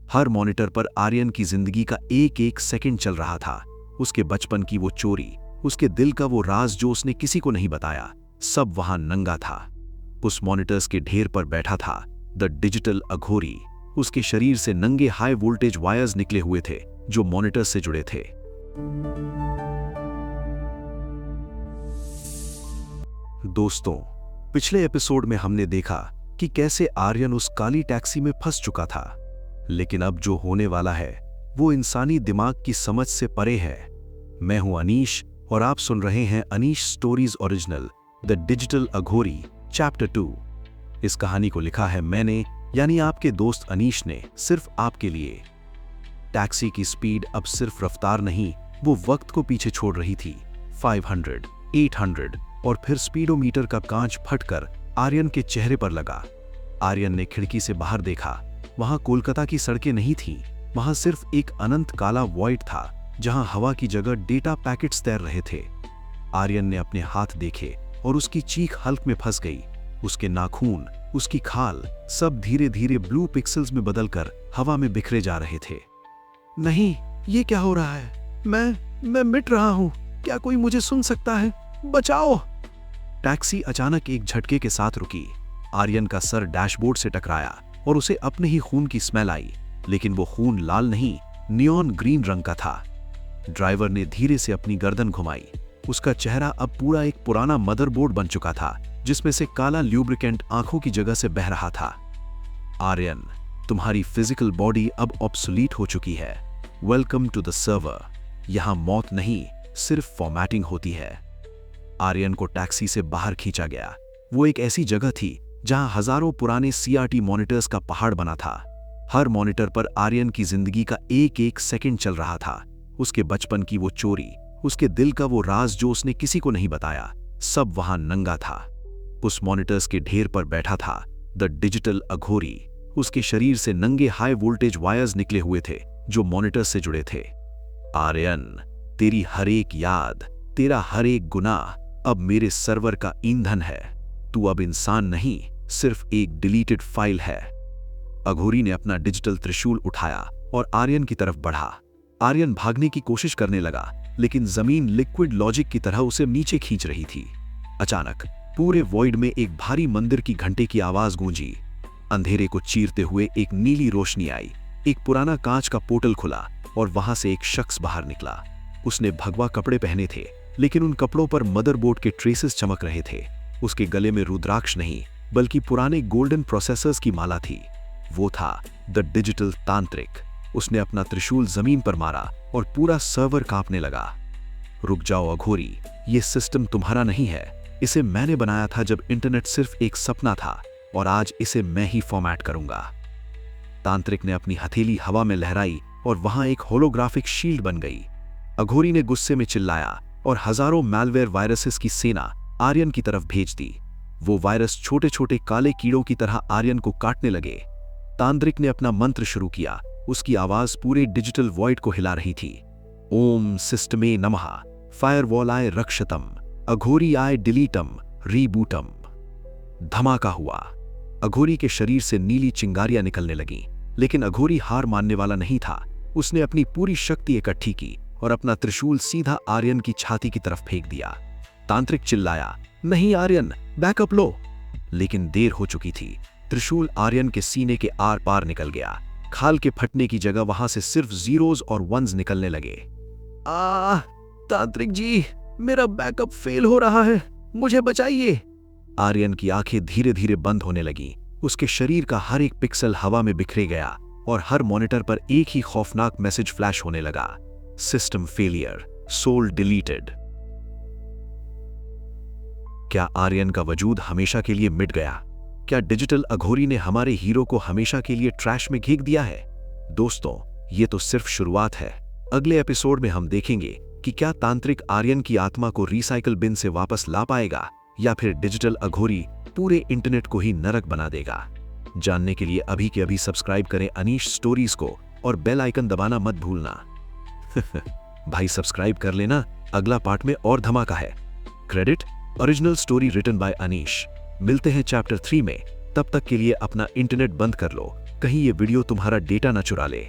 हर monitor पर आर्यन की जिंदगी का एक एक सेकंड चल रहा था। उसके बचपन की वो चोरी, उसके दिल का वो राज जो उसने किसी को नहीं बताया, सब वहां नंगा था। उस मॉनिटर्स के ढेर पर बैठा था द डिजिटल अघोरी। उसके शरीर से नंगे हाई वोल्टेज वायर्स निकले हुए थे जो मॉनिटर्स से जुड़े थे। दोस्तों, पिछले एपिसोड में हमने देखा कि कैसे आर्यन उस काली टैक्सी में फंस चुका था, लेकिन अब जो होने वाला है वो इंसानी दिमाग की समझ से परे है। मैं हूं अनीश और आप सुन रहे हैं Anish stories original the digital Aghori chapter 2। इस कहानी को लिखा है मैंने, यानी आपके दोस्त अनीश ने, सिर्फ आपके लिए। टैक्सी की स्पीड अब सिर्फ रफ्तार नहीं, वो वक्त को पीछे छोड़ रही थी। 500, 800 और फिर स्पीडोमीटर का कांच फटकर आर्यन के चेहरे पर लगा। आर्यन ने खिड़की से बाहर देखा। वहां कोलकाता की सड़कें नहीं थीं, वहां सिर्फ एक अनंत काला वॉइड था जहां हवा की जगह डेटा पैकेट्स तैर रहे थे। आर्यन ने अपने हाथ देखे और उसकी चीख हल्क में फंस गई। उसके नाखून, उसकी खाल, सब धीरे धीरे ब्लू पिक्सेल्स में बदलकर हवा में बिखरे जा रहे थे। नहीं, ये क्या हो रहा है? मैं मिट रहा हूं। क्या कोई मुझे सुन सकता है? बचाओ! टैक्सी अचानक एक झटके के साथ रुकी। आर्यन का सर डैशबोर्ड से टकराया और उसे अपने ही खून की स्मेल आई, लेकिन वो खून लाल नहीं, नियॉन ग्रीन रंग का था। ड्राइवर ने धीरे से अपनी गर्दन घुमाई। उसका चेहरा अब पूरा एक पुराना मदरबोर्ड बन चुका था, जिसमें से काला ल्यूब्रिकेंट आंखों की जगह से बह रहा था। आर्यन, तुम्हारी फिजिकल बॉडी अब ऑब्सोलीट हो चुकी है। Welcome to the server. यहां मौत नहीं, सिर्फ फॉर्मेटिंग होती है। आर्यन को टैक्सी से बाहर खींचा गया। वो एक ऐसी जगह थी जहां हजारों पुराने सीआरटी मॉनिटर्स का पहाड़ बना था। हर मॉनिटर पर आर्यन की जिंदगी का एक एक सेकंड चल रहा था। उसके बचपन की वो चोरी, उसके दिल का वो राज जो उसने किसी को नहीं बताया, सब वहां नंगा था। उस मॉनिटर्स के ढेर पर बैठा था द डिजिटल अघोरी। उसके शरीर से नंगे हाई वोल्टेज वायर्स निकले हुए थे जो मॉनिटर्स से जुड़े थे। आर्यन, तेरी हर एक याद, तेरा हर एक गुनाह अब मेरे सर्वर का ईंधन है। तू अब इंसान नहीं, सिर्फ एक डिलीटेड फाइल है। अघोरी ने अपना डिजिटल त्रिशूल उठाया और आर्यन की तरफ बढ़ा। आर्यन भागने की कोशिश करने लगा, लेकिन जमीन लिक्विड लॉजिक की तरह उसे नीचे खींच रही थी। अचानक पूरे वॉइड में एक भारी मंदिर की घंटे की आवाज गूंजी। अंधेरे को चीरते हुए एक नीली रोशनी आई। एक पुराना कांच का पोर्टल खुला और वहां से एक शख्स बाहर निकला। उसने भगवा कपड़े पहने थे, लेकिन उन कपड़ों पर मदरबोर्ड के ट्रेसेस चमक रहे थे। उसके गले में रुद्राक्ष नहीं, बल्कि पुराने गोल्डन प्रोसेसर्स की माला थी। वो था द डिजिटल तांत्रिक। उसने अपना त्रिशूल जमीन पर मारा और पूरा सर्वर कांपने लगा। रुक जाओ अघोरी, ये सिस्टम तुम्हारा नहीं है। इसे मैंने बनाया था जब इंटरनेट सिर्फ एक सपना था, और आज इसे मैं ही फॉर्मेट करूंगा। तांत्रिक ने अपनी हथेली हवा में लहराई और वहां एक होलोग्राफिक शील्ड बन गई। अघोरी ने गुस्से में चिल्लाया और हजारों मैलवेयर वायरसेस की सेना आर्यन की तरफ भेज दी। वो वायरस छोटे छोटे काले कीड़ों की तरह आर्यन को काटने लगे। तांत्रिक ने अपना मंत्र शुरू किया। उसकी आवाज पूरे डिजिटल वॉइड को हिला रही थी। ओम सिस्टमे नमः, फायरवॉलाय रक्षतम, अघोरी आय डिलीटम, रीबूटम। धमाका हुआ। अघोरी के शरीर से नीली चिंगारियां निकलने लगीं, लेकिन अघोरी हार मानने वाला नहीं था। उसने अपनी पूरी शक्ति इकट्ठी की और अपना त्रिशूल सीधा आर्यन की छाती की तरफ फेंक दिया। तांत्रिक चिल्लाया, नहीं आर्यन, बैकअप लो। लेकिन देर हो चुकी थी। त्रिशूल आर्यन के सीने के आर पार निकल गया। खाल के फटने की जगह वहां से सिर्फ जीरोज और वंस निकलने लगे। तांत्रिक जी, मेरा बैकअप फेल हो रहा है, मुझे बचाइए। आर्यन की आंखें धीरे धीरे बंद होने लगीं। उसके शरीर का हर एक पिक्सल हवा में बिखरे गया और हर मॉनिटर पर एक ही खौफनाक मैसेज फ्लैश होने लगा, सिस्टम फेलियर, सोल डिलीटेड। क्या आर्यन का वजूद हमेशा के लिए मिट गया? क्या डिजिटल अघोरी ने हमारे हीरो को हमेशा के लिए ट्रैश में घेक दिया है? दोस्तों, ये तो सिर्फ शुरुआत है। अगले एपिसोड में हम देखेंगे कि क्या तांत्रिक आर्यन की आत्मा को रिसाइकल बिन से वापस ला पाएगा, या फिर डिजिटल अघोरी पूरे इंटरनेट को ही नरक बना देगा। जानने के लिए अभी के अभी सब्सक्राइब करें अनीश स्टोरीज को और बेल आइकन दबाना मत भूलना। भाई सब्सक्राइब कर लेना, अगला पार्ट में और धमाका है। Credit original story written by Anish. मिलते हैं चैप्टर 3 में। तब तक के लिए अपना इंटरनेट बंद कर लो कहीं ये वीडियो तुम्हारा डेटा न चुरा ले।